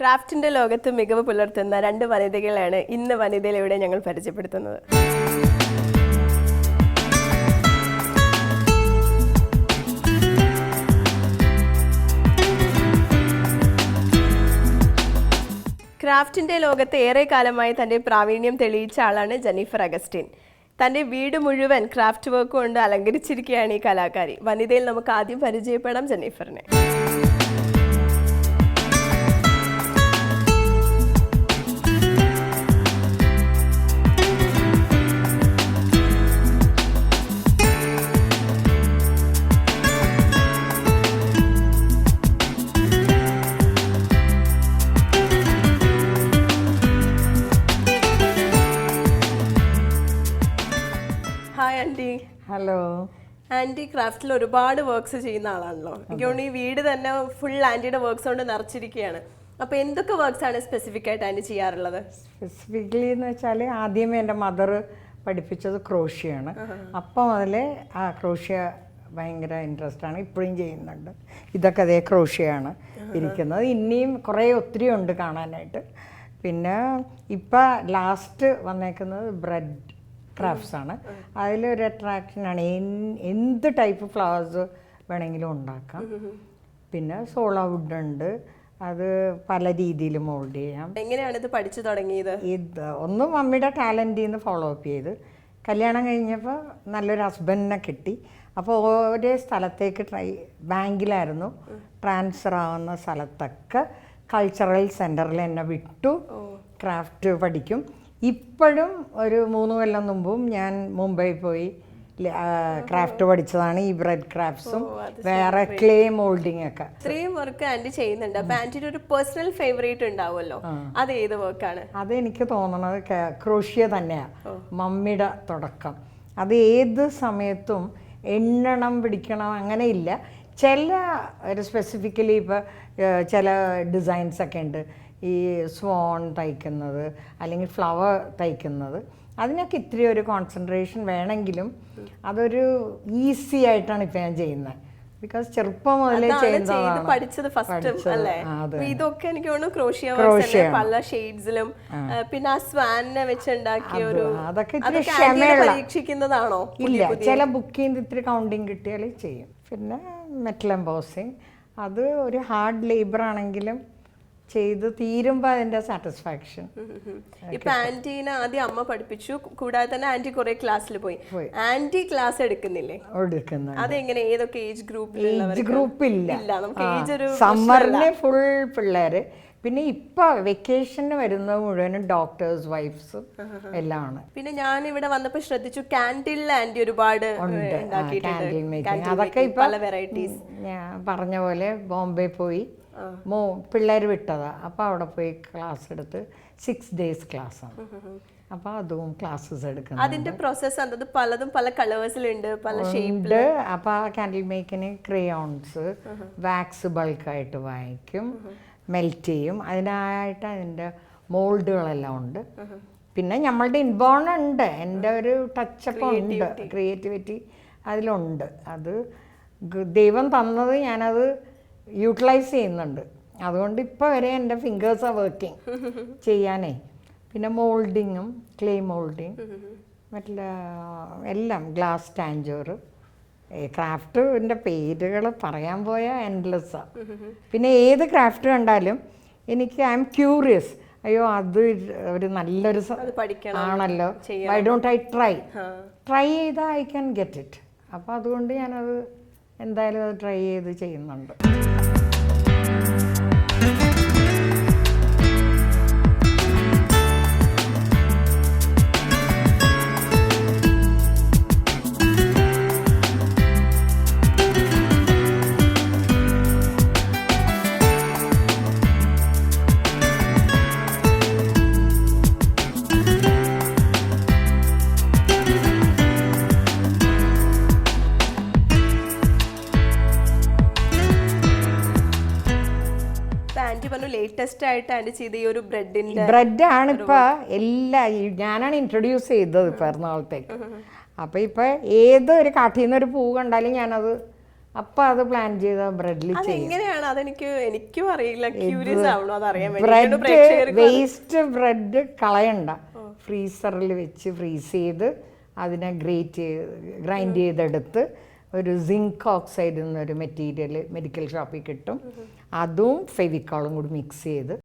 ക്രാഫ്റ്റിന്റെ ലോകത്ത് മികവ് പുലർത്തുന്ന രണ്ട് വനിതകളാണ് ഇന്ന് വനിതയിലൂടെ ഞങ്ങൾ പരിചയപ്പെടുത്തുന്നത്. ക്രാഫ്റ്റിന്റെ ലോകത്ത് ഏറെ കാലമായി തന്റെ പ്രാവീണ്യം തെളിയിച്ച ആളാണ് ജെന്നിഫർ അഗസ്റ്റിൻ. തന്റെ വീട് മുഴുവൻ ക്രാഫ്റ്റ് വർക്ക് കൊണ്ട് അലങ്കരിച്ചിരിക്കുകയാണ് ഈ കലാകാരി. വനിതയിൽ നമുക്ക് ആദ്യം പരിചയപ്പെടാം ജെന്നിഫറിനെ. Hi auntie. ഹലോ ആൻറ്റി ക്രാഫ്റ്റിൽ ഒരുപാട് വർക്ക്സ് ചെയ്യുന്ന ആളാണല്ലോ. എനിക്ക് തോന്നുന്നു ഈ വീട് തന്നെ ഫുൾ ആൻറ്റിയുടെ വർക്ക്സ് കൊണ്ട് നിറച്ചിരിക്കുകയാണ്. അപ്പോൾ എന്തൊക്കെ വർക്ക്സ് ആണ് സ്പെസിഫിക് ആയിട്ട് ആൻറ്റി ചെയ്യാറുള്ളത്? സ്പെസിഫിക്കലി എന്ന് വെച്ചാൽ ആദ്യമേ എൻ്റെ മദർ പഠിപ്പിച്ചത് ക്രോഷ്യയാണ്. അപ്പം മുതലേ ആ ക്രോഷ്യ ഭയങ്കര ഇൻട്രസ്റ്റ് ആണ്, ഇപ്പോഴും ചെയ്യുന്നുണ്ട്. ഇതൊക്കെ അതേ ക്രോഷ്യയാണ് ഇരിക്കുന്നത്. ഇനിയും കുറേ ഒത്തിരി ഉണ്ട് കാണാനായിട്ട്. പിന്നെ ഇപ്പം ലാസ്റ്റ് വന്നേക്കുന്നത് ബ്രെഡ് ക്രാഫ്റ്റ്സ് ആണ്. അതിലൊരു അട്രാക്ഷനാണ്, എന്ത് ടൈപ്പ് ഫ്ലവേഴ്സ് വേണമെങ്കിലും ഉണ്ടാക്കാം. പിന്നെ സോള വുഡ് ഉണ്ട്, അത് പല രീതിയിൽ മോൾഡ് ചെയ്യാം. എങ്ങനെയാണ് ഇത് പഠിച്ചു തുടങ്ങിയത്? ഇത് ഒന്ന് മമ്മിയുടെ ടാലൻറ്റിൽ നിന്ന് ഫോളോ അപ്പ് ചെയ്ത് കല്യാണം കഴിഞ്ഞപ്പോൾ നല്ലൊരു ഹസ്ബൻഡിനെ കിട്ടി. അപ്പോൾ ഒരേ സ്ഥലത്തേക്ക് ബാങ്കിലായിരുന്നു ട്രാൻസ്ഫർ ആവുന്ന സ്ഥലത്തൊക്കെ കൾച്ചറൽ സെൻറ്ററിൽ എന്നെ വിട്ടു ക്രാഫ്റ്റ് പഠിക്കും. ഇപ്പോഴും ഒരു 3 കൊല്ലം മുമ്പും ഞാൻ മുംബൈ പോയി ക്രാഫ്റ്റ് പഠിച്ചതാണ്. ഈ ബ്രെഡ് ക്രാഫ്റ്റ്സും വേറെ ക്ലേ മോൾഡിങ് ഒക്കെ. ഇത്രയും വർക്ക് ആൻറ്റി ചെയ്യുന്നുണ്ട്. അപ്പൊ ആൻറ്റിയുടെ ഒരു പേഴ്സണൽ ഫേവറേറ്റ് ഉണ്ടാവുമല്ലോ, അത് ഏത് വർക്കാണ്? അതെനിക്ക് തോന്നണത് ക്രോഷ്യ തന്നെയാണ്, മമ്മിയുടെ തുടക്കം. അത് ഏത് സമയത്തും എണ്ണണം പിടിക്കണം അങ്ങനെയില്ല. ചില ഒരു സ്പെസിഫിക്കലി ഇപ്പോൾ ചില ഡിസൈൻസൊക്കെ ഉണ്ട്, ഈ സ്വാൺ തയ്ക്കുന്നത് അല്ലെങ്കിൽ ഫ്ലവർ തയ്ക്കുന്നത്. അതിനൊക്കെ ഇത്തിരി ഒരു കോൺസെൻട്രേഷൻ വേണമെങ്കിലും അതൊരു ഈസി ആയിട്ടാണ് ഇപ്പം ഞാൻ ചെയ്യുന്നത്. ബിക്കോസ് ചെറുപ്പം മുതലേ ചെയ്യുന്നതാണ് പഠിച്ചത് ഫസ്റ്റ് അല്ലേ? ഇതൊക്കെ എനിക്ക് തോന്നുന്നു ക്രോഷ്യ പല ഷെയ്ഡ്സിലും. പിന്നെ ആ സ്വാനിനെ വെച്ചുണ്ടാക്കിയ ഒരു അതൊക്കെ പരീക്ഷിക്കുന്നതാണോ? ഇല്ല, ചില ബുക്കിൽ ഇത്തിരി കൗണ്ടിങ് കിട്ടിയാൽ ചെയ്യും. പിന്നെ മെറ്റൽ എംബോസിങ്, അത് ഒരു ഹാർഡ് ലേബർ ആണെങ്കിലും ചെയ്ത് തീരുമ്പോൾ അതിന്റെ സാറ്റിസ്ഫാക്ഷൻ. ഇപ്പൊ ആന്റീനെ ആദ്യം അമ്മ പഠിപ്പിച്ചു, കൂടാതെ തന്നെ ആന്റി കുറെ ക്ലാസ്സിൽ പോയി. ആന്റി ക്ലാസ് എടുക്കുന്നില്ലേ? അതെങ്ങനെ, ഏതൊക്കെ ഏജ് ഗ്രൂപ്പില്ല, സമ്മറിന് ഫുൾ പിള്ളേര്. പിന്നെ ഇപ്പൊ വെക്കേഷന് വരുന്നത് മുഴുവനും ഡോക്ടേഴ്സ് വൈഫ്സും എല്ലാം ആണ്. പിന്നെ ഞാൻ ഇവിടെ വന്നപ്പോ ശ്രദ്ധിച്ചു കാൻഡിലിൽ ആന്റി ഒരുപാട് അതൊക്കെ ഇപ്പൊ പല വെറൈറ്റീസ്. ഞാൻ പറഞ്ഞ പോലെ ബോംബെ പോയി പിള്ളേർ വിട്ടതാ. അപ്പോൾ അവിടെ പോയി ക്ലാസ് എടുത്ത് 6 days ക്ലാസ്സാണ്. അപ്പോൾ അതും ക്ലാസ്സസ് എടുക്കുന്നത്. അതിന്റെ പ്രോസസ്സ് എന്നത് പലതും പല കളേഴ്സിലുണ്ട്, പല ഷേപ്പില്. അപ്പോൾ ആ കാൻഡിൽ മേക്കിന് ക്രയോൺസ് വാക്സ് ബൾക്കായിട്ട് വാങ്ങിക്കും, മെൽറ്റ് ചെയ്യും. അതിനായിട്ട് അതിൻ്റെ മോൾഡുകളെല്ലാം ഉണ്ട്. പിന്നെ നമ്മളുടെ ഇൻബോൺ ഉണ്ട്, എൻ്റെ ഒരു ടച്ചപ്പ് ഉണ്ട്, ക്രിയേറ്റിവിറ്റി അതിലുണ്ട്. അത് ദൈവം തന്നത് ഞാനത് യൂട്ടിലൈസ് ചെയ്യുന്നുണ്ട്. അതുകൊണ്ട് ഇപ്പോൾ വരെ എൻ്റെ ഫിംഗേഴ്സാണ് വർക്കിംഗ് ചെയ്യാനേ. പിന്നെ മോൾഡിങ്ങും ക്ലേ മോൾഡിങ് മറ്റുള്ള എല്ലാം ഗ്ലാസ് ടാഞ്ചർ. ക്രാഫ്റ്റിൻ്റെ പേരുകൾ പറയാൻ പോയാൽ എൻഡ്ലെസ്സാണ്. പിന്നെ ഏത് ക്രാഫ്റ്റ് കണ്ടാലും എനിക്ക് ഐ എം ക്യൂറിയസ്, അയ്യോ അത് ഒരു നല്ലൊരു ആണല്ലോ, ഐ ഡോണ്ട് ഐ ട്രൈ ചെയ്താൽ ഐ ക്യാൻ ഗെറ്റ് ഇറ്റ്. അപ്പോൾ അതുകൊണ്ട് ഞാനത് എന്തായാലും അത് ട്രൈ ചെയ്ത് ചെയ്യുന്നുണ്ട്. ലേറ്റസ്റ്റ് ആയിട്ട് ആൻറ്റി ചെയ്ത ഈ ഒരു ബ്രെഡാണ് ഇപ്പൊ ഞാനാണ് ഇൻട്രൊഡ്യൂസ് ചെയ്തത് ഇപ്പൊ എറണാകുളത്തേക്ക്. അപ്പൊ ഇപ്പൊ ഏതൊരു കാട്ടിൽ നിന്ന് ഒരു പൂ കണ്ടാലും ഞാനത് അപ്പം അത് പ്ലാൻ ചെയ്ത ബ്രെഡിൽ ചെയ്യും. അതെങ്ങനെയാണ്? എനിക്കും അറിയില്ല, ക്യൂരിയസ് ആവണോ അതറിയാൻ ബ്രെഡ് വേസ്റ്റ് ബ്രെഡ് കളയണ്ട, ഫ്രീസറിൽ വെച്ച് ഫ്രീസ് ചെയ്ത് അതിനെ ഗ്രൈൻഡ് ചെയ്തെടുത്ത് ഒരു സിങ്ക് ഓക്സൈഡ് എന്നൊരു മെറ്റീരിയൽ മെഡിക്കൽ ഷോപ്പിൽ കിട്ടും, അതും ഫെവിക്കോളും കൂടി മിക്സ് ചെയ്ത്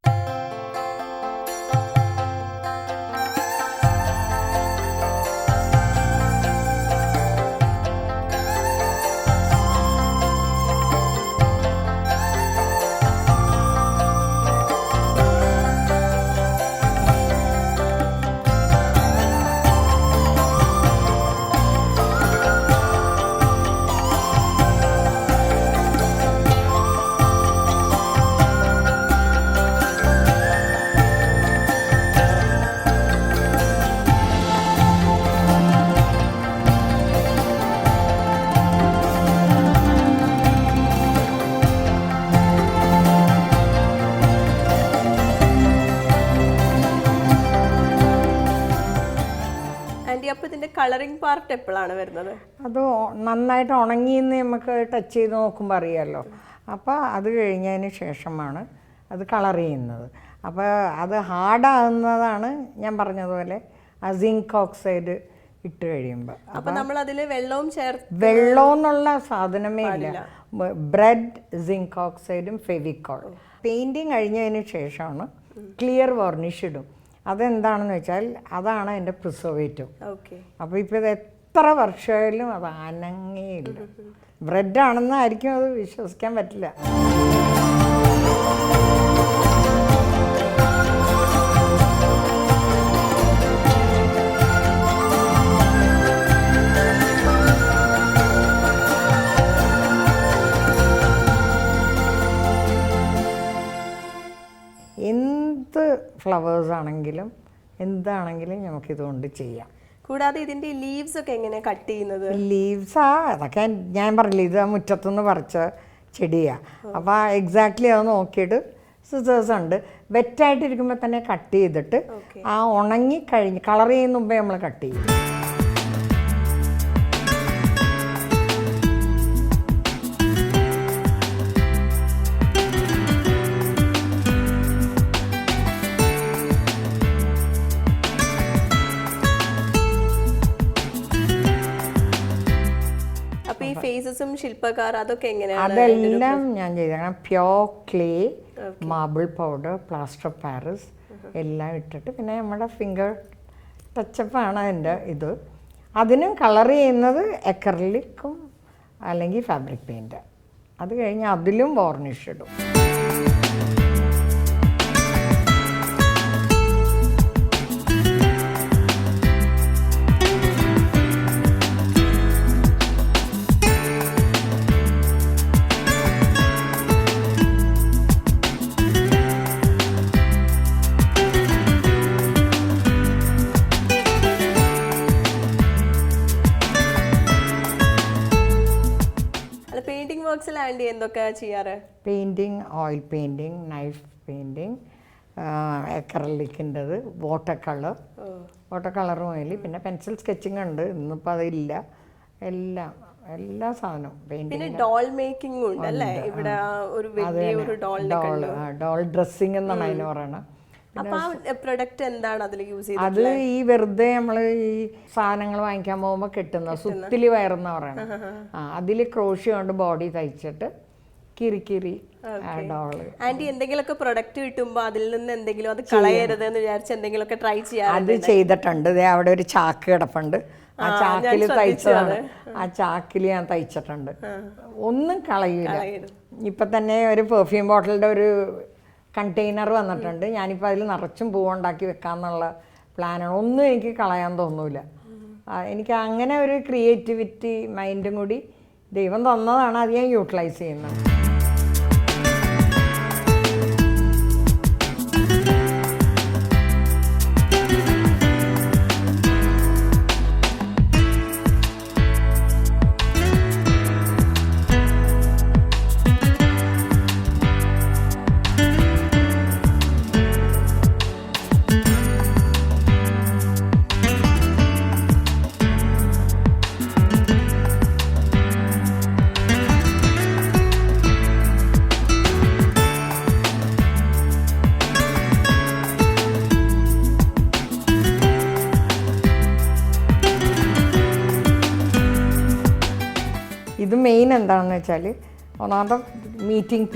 അപ്പൊ ഇതിന്റെ കളറിംഗ് പാർട്ട് എപ്പോഴാണ് വരുന്നത്? അത് നന്നായിട്ട് ഉണങ്ങിയെന്ന് നമുക്ക് ടച്ച് ചെയ്ത് നോക്കുമ്പോൾ അറിയാമല്ലോ. അപ്പോൾ അത് കഴിഞ്ഞതിന് ശേഷമാണ് അത് കളർ ചെയ്യുന്നത്. അപ്പോൾ അത് ഹാർഡാകുന്നതാണ് ഞാൻ പറഞ്ഞതുപോലെ ആ സിങ്ക് ഓക്സൈഡ് ഇട്ട് കഴിയുമ്പോൾ. അപ്പോൾ നമ്മൾ അതിൽ വെള്ളവും വെള്ളം എന്നുള്ള സാധനമേ ഇല്ല, ബ്രെഡ്, സിങ്ക് ഓക്സൈഡും ഫെവിക്കോൾ. പെയിൻറ്റിങ് കഴിഞ്ഞതിന് ശേഷമാണ് ക്ലിയർ വാർണിഷ് ഇടും. അതെന്താണെന്ന് വെച്ചാൽ അതാണ് എൻ്റെ പ്രിസർവേറ്റീവ്. അപ്പോൾ ഇപ്പോൾ ഇത് എത്ര വർഷമായാലും അത് അനങ്ങേയില്ല. ബ്രെഡാണെന്നായിരിക്കും അത് വിശ്വസിക്കാൻ പറ്റില്ല. എന്ത് ഫ്ലവേഴ്സ് ആണെങ്കിലും എന്താണെങ്കിലും നമുക്കിതുകൊണ്ട് ചെയ്യാം. കൂടാതെ ഇതിന്റെ ലീവ്സ് ഒക്കെ എങ്ങനെയാണ് കട്ട് ചെയ്യുന്നത്? ലീവ്സാ അതൊക്കെ ഞാൻ പറഞ്ഞില്ല, ഇത് മുറ്റത്തുനിന്ന് പറിച്ച ചെടിയാണ്. അപ്പോൾ എക്സാക്ട്ലി അത് നോക്കിയിട്ട് സിസേഴ്സ് ഉണ്ട്, വെറ്റായിട്ടിരിക്കുമ്പോൾ തന്നെ കട്ട് ചെയ്തിട്ട് ആ ഉണങ്ങി കഴിഞ്ഞ് കളർ ചെയ്യുന്ന മുമ്പേ നമ്മൾ കട്ട് ചെയ്യും. ഫേസസും ശില്പക്കാർ അതൊക്കെ എങ്ങനെയാണ്? അതെല്ലാം ഞാൻ ചെയ്തേക്കണം. Pure clay, marble powder, plaster of Paris എല്ലാം ഇട്ടിട്ട് പിന്നെ നമ്മുടെ ഫിംഗർ ടച്ചപ്പാണ് അതിൻ്റെ ഇത്. അതിനും കളർ ചെയ്യുന്നത് അക്രിലിക്കും അല്ലെങ്കിൽ ഫാബ്രിക് പെയിൻറ്റ്. അത് കഴിഞ്ഞ് അതിലും വാർണിഷ് ഇടും. എന്തൊക്കെ ചെയ്യാറ്? Painting, oil painting, knife painting, അക്രിലിക്കിൻ്റെത്, വാട്ടർ കളറും ഓയിൽ, പിന്നെ പെൻസിൽ സ്കെച്ചിങ് ഉണ്ട്, ഇന്നിപ്പോൾ അതില്ല. എല്ലാ സാധനവും പെയിൻറ്റിങ്. ഡോൾ മേക്കിംഗ് ഉണ്ട് അല്ലേ ഇവിടെ? ഒരു വലിയ ഒരു ഡോൾ ഡ്രസ്സിങ് എന്നാണ് അതിന് പറയണത്. അത് ഈ വെറുതെ നമ്മൾ ഈ സാധനങ്ങൾ വാങ്ങിക്കാൻ പോകുമ്പോൾ കിട്ടുന്ന സുത്തിലി വയറെന്ന് പറയണം. അതിൽ ക്രോഷ്യ കൊണ്ട് ബോഡി തയ്ച്ചിട്ട് കിരി ഡോള്. ആന്റി എന്തെങ്കിലുമൊക്കെ പ്രൊഡക്റ്റ് കിട്ടുമ്പോൾ അതിൽ നിന്ന് എന്തെങ്കിലും അത് കളയരുത് എന്ന് വിചാരിച്ച് എന്തെങ്കിലുമൊക്കെ ട്രൈ ചെയ്യാം. അത് ചെയ്തിട്ടുണ്ട്. അവിടെ ഒരു ചാക്ക് കിടപ്പുണ്ട്, ആ ചാക്കിൽ തയ്ച്ചതാണ്. ആ ചാക്കിൽ ഞാൻ തയ്ച്ചിട്ടുണ്ട്. ഒന്നും കളയില്ല. ഇപ്പം തന്നെ ഒരു പെർഫ്യൂം ബോട്ടിലിൻ്റെ ഒരു കണ്ടെയ്നർ വന്നിട്ടുണ്ട്. ഞാനിപ്പോൾ അതിൽ നിറച്ചും പൂവുണ്ടാക്കി വെക്കാമെന്നുള്ള പ്ലാനാണ്. ഒന്നും എനിക്ക് കളയാൻ തോന്നൂല. എനിക്ക് അങ്ങനെ ഒരു ക്രിയേറ്റിവിറ്റി മൈൻഡും കൂടി ദൈവം തന്നതാണ്. അത് ഞാൻ യൂട്ടിലൈസ് ചെയ്യുന്നത്. ഇത് മെയിൻ എന്താണെന്ന് വെച്ചാൽ ഒന്നാമത്തെ മീറ്റിംഗ്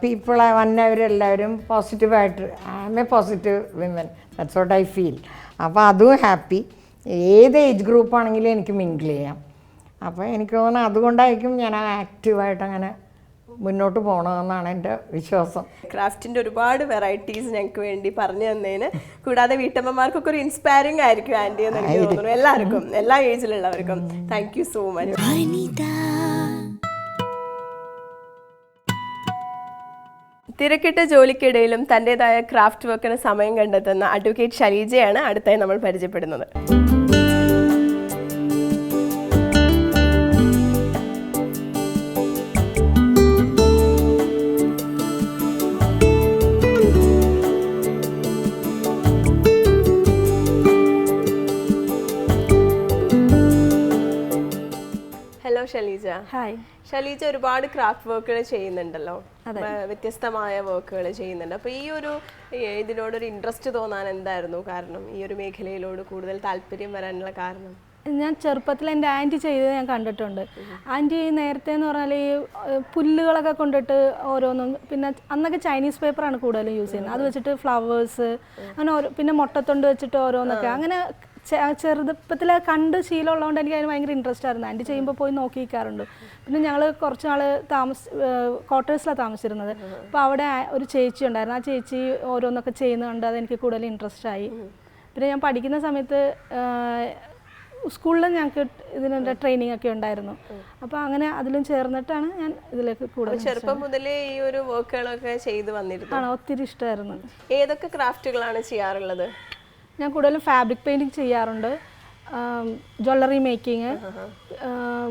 പീപ്പിളെ വന്നവരെല്ലാവരും പോസിറ്റീവായിട്ട് I M A positive women, that's what I feel. അപ്പോൾ അതും ഹാപ്പി. ഏത് ഏജ് ഗ്രൂപ്പാണെങ്കിലും എനിക്ക് മിങ്കിൾ ചെയ്യാം. അപ്പോൾ എനിക്ക് തോന്നുന്നു അതുകൊണ്ടായിരിക്കും ഞാൻ ആക്റ്റീവായിട്ട് അങ്ങനെ മുന്നോട്ട് പോകണമെന്നാണ് എൻ്റെ വിശ്വാസം. ക്രാഫ്റ്റിൻ്റെ ഒരുപാട് വെറൈറ്റീസ് ഞങ്ങൾക്ക് വേണ്ടി പറഞ്ഞു തന്നതിന്, കൂടാതെ വീട്ടമ്മമാർക്കൊക്കെ ഒരു ഇൻസ്പയറിംഗ് ആയിരിക്കും ആൻറ്റി എന്ന് എനിക്ക് തോന്നുന്നു. എല്ലാവർക്കും, എല്ലാ ഏജിലുള്ളവർക്കും. Thank you so much. തിരക്കിട്ട ജോലിക്കിടയിലും തൻ്റെതായ ക്രാഫ്റ്റ് വർക്കിന് സമയം കണ്ടെത്തുന്ന അഡ്വക്കേറ്റ് ഷലീജയാണ് അടുത്തായി നമ്മൾ പരിചയപ്പെടുന്നത്. ഹലോ ഷലീജ. ഹായ്. ഷലീജ ഒരുപാട് ക്രാഫ്റ്റ് വർക്കുകൾ ചെയ്യുന്നുണ്ടല്ലോ, വ്യത്യസ്തമായ വർക്കുകൾ ചെയ്യുന്നുണ്ട്. അപ്പോൾ ഈ ഒരു ഇതിനോടൊരു ഇൻട്രസ്റ്റ് തോന്നാൻ എന്തായിരുന്നു കാരണം? ഈ ഒരു മേഖലയിലോട് കൂടുതൽ താല്പര്യം വരാനുള്ള കാരണം? ഞാൻ ചെറുപ്പത്തിൽ എൻ്റെ ആൻറ്റി ചെയ്തത് ഞാൻ കണ്ടിട്ടുണ്ട്. ആൻറ്റി നേരത്തെ എന്ന് പറഞ്ഞാൽ ഈ പുല്ലുകളൊക്കെ കൊണ്ടിട്ട് ഓരോന്നും, പിന്നെ അന്നൊക്കെ ചൈനീസ് പേപ്പറാണ് കൂടുതലും യൂസ് ചെയ്യുന്നത്, അത് വെച്ചിട്ട് ഫ്ലവേഴ്സ് അങ്ങനെ ഓരോ, പിന്നെ മുട്ടത്തൊണ്ട് വെച്ചിട്ട് ഓരോന്നൊക്കെ അങ്ങനെ ചെറുപ്പത്തിൽ കണ്ട് ശീലമുള്ളതുകൊണ്ട് എനിക്ക് അതിന് ഭയങ്കര ഇൻട്രസ്റ്റ് ആയിരുന്നു. ആൻറ്റി ചെയ്യുമ്പോൾ പോയി നോക്കിയിരിക്കാറുണ്ട്. പിന്നെ ഞങ്ങൾ കുറച്ച് നാൾ ക്വാർട്ടേഴ്സിലാണ് താമസിച്ചിരുന്നത്. അപ്പോൾ അവിടെ ഒരു ചേച്ചി ഉണ്ടായിരുന്നു. ആ ചേച്ചി ഓരോന്നൊക്കെ ചെയ്യുന്നതുകൊണ്ട് അതെനിക്ക് കൂടുതൽ ഇൻട്രസ്റ്റ് ആയി. പിന്നെ ഞാൻ പഠിക്കുന്ന സമയത്ത് സ്കൂളിൽ ഞങ്ങൾക്ക് ഇതിൻ്റെ ട്രെയിനിങ് ഒക്കെ ഉണ്ടായിരുന്നു. അപ്പോൾ അങ്ങനെ അതിലും ചേർന്നിട്ടാണ് ഞാൻ ഇതിലേക്ക് കൂടുതൽ. ചെറുപ്പം മുതലേ ഈ ഒരു വർക്കുകളൊക്കെ ചെയ്ത് വന്നിരുന്നു? ആണോ, ഒത്തിരി ഇഷ്ടമായിരുന്നു. ഏതൊക്കെ ക്രാഫ്റ്റുകളാണ് ചെയ്യാറുള്ളത്? ഞാൻ കൂടുതലും ഫാബ്രിക് പെയിൻറ്റിങ് ചെയ്യാറുണ്ട്, jewellery making,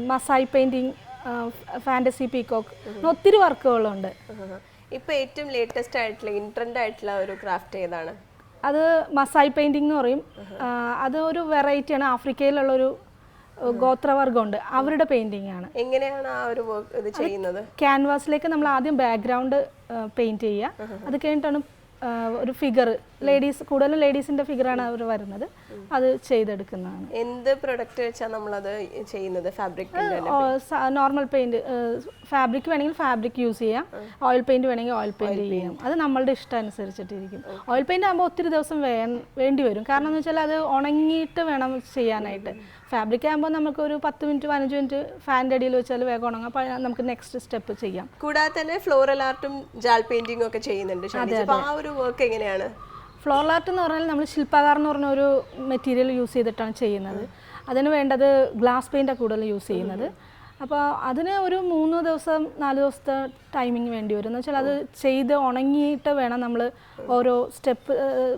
Masai painting, fantasy peacock, ഒത്തിരി വർക്കുകളുണ്ട്. ഇപ്പോൾ ഏറ്റവും ലേറ്റസ്റ്റ് ആയിട്ടുള്ള ഇൻട്രെൻഡ് ആയിട്ടുള്ള ഒരു ക്രാഫ്റ്റ് ഏതാണ്? അത് മസായി പെയിൻറ്റിംഗ് എന്ന് പറയും. അത് ഒരു വെറൈറ്റിയാണ്, ആഫ്രിക്കയിലുള്ളൊരു ഗോത്രവർഗമുണ്ട്, അവരുടെ പെയിൻറ്റിംഗ് ആണ്. എങ്ങനെയാണ് ആ ഒരു വർക്ക് ഇത് ചെയ്യുന്നത്? ക്യാൻവാസിലേക്ക് നമ്മൾ ആദ്യം ബാക്ക്ഗ്രൗണ്ട് പെയിൻറ്റ് ചെയ്യുക, അത് കഴിഞ്ഞിട്ടാണ് ഒരു ഫിഗർ, ലേഡീസ് കൂടുതലും ലേഡീസിൻ്റെ ഫിഗറാണ് അവർ വരുന്നത്, അത് ചെയ്തെടുക്കുന്നതാണ്. എന്ത് പ്രൊഡക്റ്റ് വെച്ചാൽ നമ്മളത് ചെയ്യുന്നത്? ഫാബ്രിക്, നോർമൽ പെയിൻറ്റ്, ഫാബ്രിക് വേണമെങ്കിൽ ഫാബ്രിക് യൂസ് ചെയ്യാം, ഓയിൽ പെയിൻറ്റ് വേണമെങ്കിൽ ഓയിൽ പെയിൻറ്റ് ചെയ്യാം, അത് നമ്മളുടെ ഇഷ്ടം അനുസരിച്ചിട്ടിരിക്കും. ഓയിൽ പെയിൻറ്റ് ആകുമ്പോൾ ഒത്തിരി ദിവസം വേണ്ടി വരും, കാരണം എന്ന് വെച്ചാൽ അത് ഉണങ്ങിയിട്ട് വേണം ചെയ്യാനായിട്ട്. ഫാബ്രിക് ആകുമ്പോൾ നമുക്ക് ഒരു 10 മിനിറ്റ് 15 മിനിറ്റ് ഫാനിൻ്റെ അടിയിൽ വെച്ചാൽ വേഗം ഉണങ്ങാം, അപ്പോൾ നമുക്ക് നെക്സ്റ്റ് സ്റ്റെപ്പ് ചെയ്യാം. കൂടാതെ തന്നെ ഫ്ലോറൽ ആർട്ടും ജാൽ പെയിന്റിംഗും ഒക്കെ ചെയ്യുന്നുണ്ട്. ആ ഒരു വർക്ക് എങ്ങനെയാണ്? ഫ്ലോറൽ ആർട്ട് എന്ന് പറഞ്ഞാൽ നമ്മൾ ശില്പകാർ എന്ന് പറഞ്ഞ ഒരു മെറ്റീരിയൽ യൂസ് ചെയ്തിട്ടാണ് ചെയ്യുന്നത്. അതിന് വേണ്ടത് ഗ്ലാസ് പെയിൻറ്റാണ് കൂടുതൽ യൂസ് ചെയ്യുന്നത്. അപ്പോൾ അതിന് ഒരു 3 ദിവസം 4 ദിവസത്തെ ടൈമിങ് വേണ്ടി വരും. എന്ന് വെച്ചാൽ അത് ചെയ്ത് ഉണങ്ങിയിട്ട് വേണം നമ്മൾ ഓരോ സ്റ്റെപ്പ്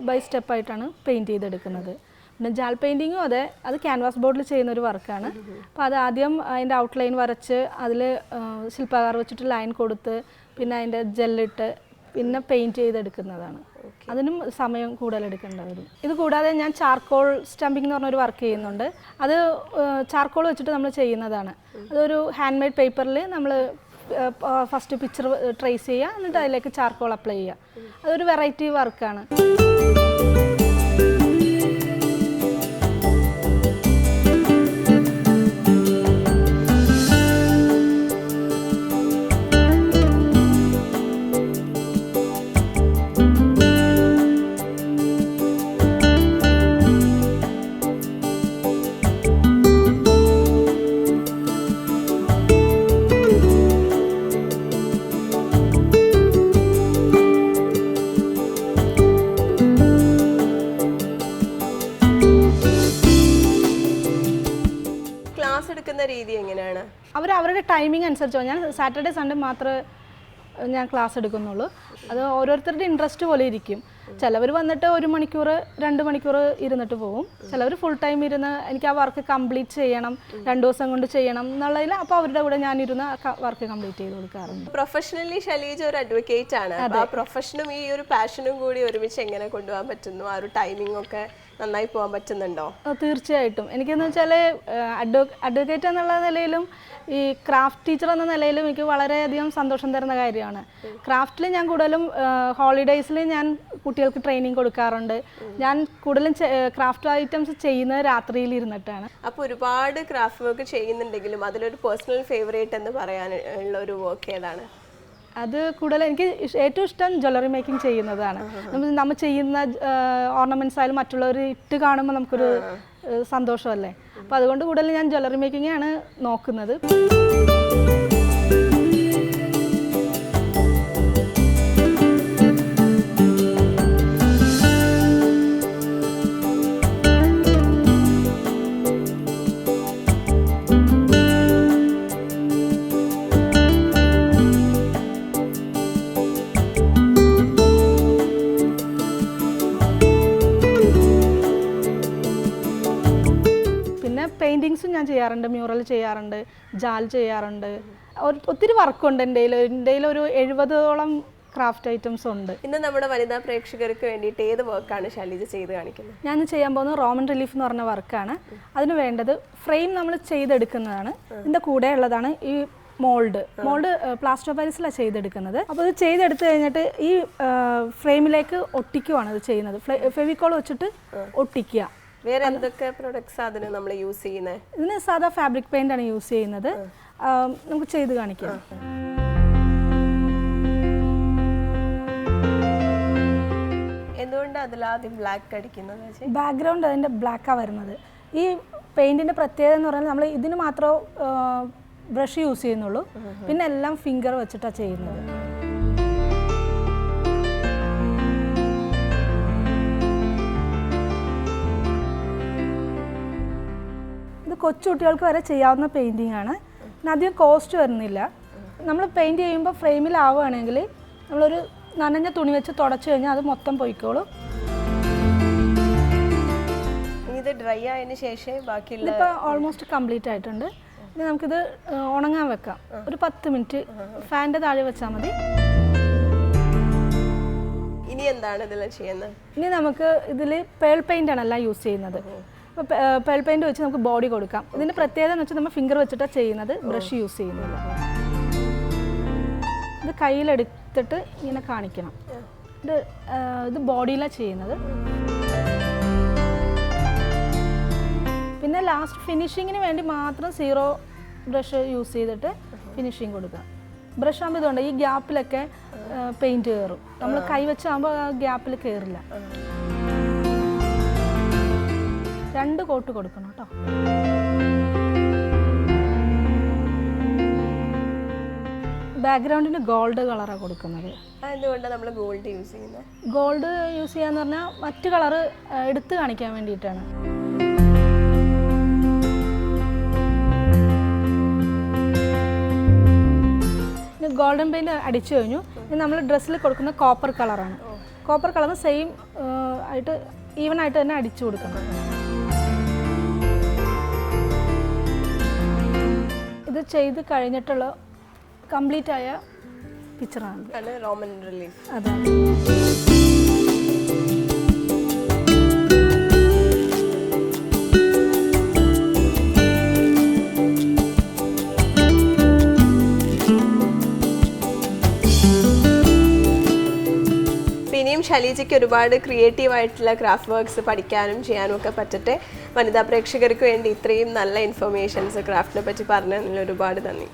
ബൈ സ്റ്റെപ്പായിട്ടാണ് പെയിൻറ്റ് ചെയ്തെടുക്കുന്നത്. പിന്നെ ജാൽ പെയിൻറ്റിങ്ങും അതെ, അത് ക്യാൻവാസ് ബോർഡിൽ ചെയ്യുന്ന ഒരു വർക്കാണ്. അപ്പോൾ അത് ആദ്യം അതിൻ്റെ ഔട്ട്ലൈൻ വരച്ച് അതിൽ ശില്പകാർ വെച്ചിട്ട് ലൈൻ കൊടുത്ത് പിന്നെ അതിൻ്റെ ജെല്ലിട്ട് പിന്നെ പെയിൻറ്റ് ചെയ്തെടുക്കുന്നതാണ്. അതിനും സമയം കൂടുതൽ എടുക്കേണ്ടി വരും. ഇത് കൂടാതെ ഞാൻ ചാർക്കോൾ സ്റ്റാമ്പിംഗ് എന്ന് പറഞ്ഞൊരു വർക്ക് ചെയ്യുന്നുണ്ട്. അത് ചാർക്കോൾ വെച്ചിട്ട് നമ്മൾ ചെയ്യുന്നതാണ്. അതൊരു ഹാൻഡ് മെയ്ഡ് പേപ്പറിൽ നമ്മൾ ഫസ്റ്റ് പിക്ചർ ട്രേസ് ചെയ്യുക, എന്നിട്ട് അതിലേക്ക് ചാർക്കോൾ അപ്ലൈ ചെയ്യുക. അതൊരു വെറൈറ്റി വർക്കാണ്. രീതി എങ്ങനെയാണ്? അവരുടെ ടൈമിംഗ് അനുസരിച്ചോ. ഞാൻ സാറ്റർഡേ സൺഡേ മാത്രമേ ഞാൻ ക്ലാസ് എടുക്കുന്നുള്ളൂ. അത് ഓരോരുത്തരുടെ ഇൻട്രസ്റ്റ് പോലെ ഇരിക്കും. ചിലവർ വന്നിട്ട് 1 മണിക്കൂർ 2 മണിക്കൂർ ഇരുന്നിട്ട് പോകും. ചിലവർ ഫുൾ ടൈം ഇരുന്ന് എനിക്ക് ആ വർക്ക് കംപ്ലീറ്റ് ചെയ്യണം, 2 ദിവസം കൊണ്ട് ചെയ്യണം എന്നുള്ളതിൽ അപ്പോൾ അവരുടെ കൂടെ ഞാനിരുന്ന് വർക്ക് കംപ്ലീറ്റ് ചെയ്ത് കൊടുക്കാറുണ്ട്. പ്രൊഫഷണലി ഷലീജ ഒരു അഡ്വക്കേറ്റ് ആണ്. ആ പ്രൊഫഷനും ഈ ഒരു പാഷനും കൂടി ഒരുമിച്ച് എങ്ങനെ കൊണ്ടുപോകാൻ പറ്റുന്നു? ആ ഒരു ടൈമിംഗ് ഒക്കെ നന്നായി പോകാൻ പറ്റുന്നുണ്ടോ? തീർച്ചയായിട്ടും. എനിക്കെന്ന് വെച്ചാൽ അഡ്വക്കേറ്റ് എന്നുള്ള നിലയിലും ഈ ക്രാഫ്റ്റ് ടീച്ചർ എന്ന നിലയിലും എനിക്ക് വളരെയധികം സന്തോഷം തരുന്ന കാര്യമാണ്. ക്രാഫ്റ്റിൽ ഞാൻ കൂടുതൽ കൂടുതലും ഹോളിഡേയ്സിൽ ഞാൻ കുട്ടികൾക്ക് ട്രെയിനിങ് കൊടുക്കാറുണ്ട്. ഞാൻ കൂടുതലും ക്രാഫ്റ്റ് ഐറ്റംസ് ചെയ്യുന്നത് രാത്രിയിൽ ഇരുന്നിട്ടാണ്. അപ്പോൾ ഒരുപാട് ക്രാഫ്റ്റ് വർക്ക് ചെയ്യുന്നുണ്ടെങ്കിലും അതിലൊരു പേഴ്സണൽ ഫേവറേറ്റ് എന്ന് പറയാനുള്ള ഒരു വർക്ക് ഏതാണ്? അത് കൂടുതൽ എനിക്ക് ഏറ്റവും ഇഷ്ടം ജ്വല്ലറി മേക്കിംഗ് ചെയ്യുന്നതാണ്. നമ്മൾ ചെയ്യുന്ന ഓർണമെന്റ്സ് ആയാലും മറ്റുള്ളവർ ഇട്ട് കാണുമ്പോൾ നമുക്കൊരു സന്തോഷമല്ലേ. അപ്പോൾ അതുകൊണ്ട് കൂടുതൽ ഞാൻ ജ്വല്ലറി മേക്കിംഗ് ആണ് നോക്കുന്നത്. പെയിൻറ്റിങ്സും ഞാൻ ചെയ്യാറുണ്ട്, മ്യൂറൽ ചെയ്യാറുണ്ട്, ജാൽ ചെയ്യാറുണ്ട്. ഒത്തിരി വർക്കുണ്ട് എൻ്റെ കയ്യിൽ. ഒരു 70ഓളം ക്രാഫ്റ്റ് ഐറ്റംസ് ഉണ്ട്. ഇന്ന് നമ്മുടെ വനിതാ പ്രേക്ഷകർക്ക് വേണ്ടിയിട്ട് ഏത് വർക്കാണ് ശൈലജ ചെയ്ത് കാണിക്കുന്നത്? ഞാൻ ചെയ്യാൻ പോകുന്നത് റോമൻ റിലീഫ് എന്ന് പറഞ്ഞ വർക്കാണ്. അതിന് വേണ്ടത് ഫ്രെയിം നമ്മൾ ചെയ്തെടുക്കുന്നതാണ്. ഇതിൻ്റെ കൂടെ ഉള്ളതാണ് ഈ മോൾഡ് പ്ലാസ്റ്റർ ഓഫ് പാരീസിലാണ് ചെയ്തെടുക്കുന്നത്. അപ്പോൾ ഇത് ചെയ്തെടുത്ത് കഴിഞ്ഞിട്ട് ഈ ഫ്രെയിമിലേക്ക് ഒട്ടിക്കുവാണ് ഇത് ചെയ്യുന്നത്. ഫെവിക്കോൾ വെച്ചിട്ട് ഒട്ടിക്കുക. വേറെ എന്തൊക്കെ പ്രൊഡക്ട്സ് അതിന് നമ്മൾ യൂസ് ചെയ്യുന്നത്? ഇതിന് സാധാ ഫാബ്രിക് പെയിന്റ് ആണ് യൂസ് ചെയ്യുന്നത്. നമുക്ക് ചെയ്ത് കാണിക്കാം. എന്തുകൊണ്ട് അതിലാദ്യം ബ്ലാക്ക് അടിക്കുന്നത്? ബാക്ക്ഗ്രൗണ്ട് അതിൻ്റെ ബ്ലാക്കാണ് വരുന്നത്. ഈ പെയിന്റിന്റെ പ്രത്യേകത എന്ന് പറഞ്ഞാൽ നമ്മൾ ഇതിന് മാത്രമേ ബ്രഷ് യൂസ് ചെയ്യുന്നുള്ളൂ. പിന്നെ എല്ലാം ഫിംഗർ വെച്ചിട്ടാണ് ചെയ്യുന്നത്. കൊച്ചുകുട്ടികൾക്ക് വരെ ചെയ്യാവുന്ന പെയിൻറ്റിംഗ് ആണ്. പിന്നെ അധികം കോസ്റ്റ് വരുന്നില്ല. നമ്മൾ പെയിൻറ്റ് ചെയ്യുമ്പോൾ ഫ്രെയിമിലാവുകയാണെങ്കിൽ നമ്മളൊരു നനഞ്ഞ തുണി വെച്ച് തുടച്ചു കഴിഞ്ഞാൽ അത് മൊത്തം പോയിക്കോളും. ഇത് ഡ്രൈ ആയതിനു ശേഷം ബാക്കിയുള്ള ഇതിപ്പോൾ ഓൾമോസ്റ്റ് കംപ്ലീറ്റ് ആയിട്ടുണ്ട്. ഇനി നമുക്കിത് ഉണങ്ങാൻ വെക്കാം. ഒരു 10 മിനിറ്റ് ഫാനിൻ്റെ താഴെ വെച്ചാൽ മതി. ഇനി എന്താണ് ഇതിൽ ചെയ്യുന്നത്? ഇനി നമുക്ക് ഇതിൽ പേൾ പെയിൻ്റ് ആണ് എല്ലാം യൂസ് ചെയ്യുന്നത്. അപ്പോൾ പേൾ പെയിൻറ് വെച്ച് നമുക്ക് ബോഡി കൊടുക്കാം. ഇതിൻ്റെ പ്രത്യേകത എന്ന് വെച്ചാൽ നമ്മൾ ഫിംഗർ വെച്ചിട്ടാണ് ചെയ്യുന്നത്, ബ്രഷ് യൂസ് ചെയ്യുന്നില്ല. ഇത് കയ്യിലെടുത്തിട്ട് ഇങ്ങനെ കാണിക്കണം. ഇത് ബോഡിയിലാണ് ചെയ്യുന്നത്. പിന്നെ ലാസ്റ്റ് ഫിനിഷിങ്ങിന് വേണ്ടി മാത്രം 0 ബ്രഷ് യൂസ് ചെയ്തിട്ട് ഫിനിഷിങ് കൊടുക്കാം. ബ്രഷ് ആകുമ്പോൾ ഇതുകൊണ്ട് ഈ ഗ്യാപ്പിലൊക്കെ പെയിൻറ്റ് കയറും. നമ്മൾ കൈ വെച്ചാകുമ്പോൾ ആ ഗ്യാപ്പിൽ കയറില്ല. 2 കോട്ട് കൊടുക്കണം കേട്ടോ. ബാക്ക്ഗ്രൗണ്ടിന് ഗോൾഡ് കളറാണ് കൊടുക്കുന്നത്. എന്തുകൊണ്ടാണ് നമ്മൾ ഗോൾഡ് യൂസ് ചെയ്യുന്നത്? ഗോൾഡ് യൂസ് ചെയ്യാന്ന് പറഞ്ഞാൽ മറ്റു കളറ് എടുത്ത് കാണിക്കാൻ വേണ്ടിയിട്ടാണ്. ഗോൾഡൻ പെയിൻറ് അടിച്ചു കഴിഞ്ഞു. ഇനി നമ്മൾ ഡ്രസ്സിൽ കൊടുക്കുന്ന കോപ്പർ കളറാണ്. കോപ്പർ കളർ സെയിം ആയിട്ട് ഈവൻ ആയിട്ട് തന്നെ അടിച്ചു കൊടുക്കണം. ഇത് ചെയ്ത് കഴിഞ്ഞിട്ടുള്ള കംപ്ലീറ്റ് ആയ പിക്ചറാണ് റോമൻ റിലീഫ്. അതെ. ഇനിയും ശൈലജയ്ക്ക് ഒരുപാട് ക്രിയേറ്റീവ് ആയിട്ടുള്ള ക്രാഫ്റ്റ് വർക്ക്സ് പഠിക്കാനും ചെയ്യാനും ഒക്കെ പറ്റട്ടെ. വനിതാ പ്രേക്ഷകർക്ക് വേണ്ടി ഇത്രയും നല്ല ഇൻഫർമേഷൻസ് ക്രാഫ്റ്റിനെ പറ്റി പറഞ്ഞതിൽ ഒരുപാട് നന്ദി.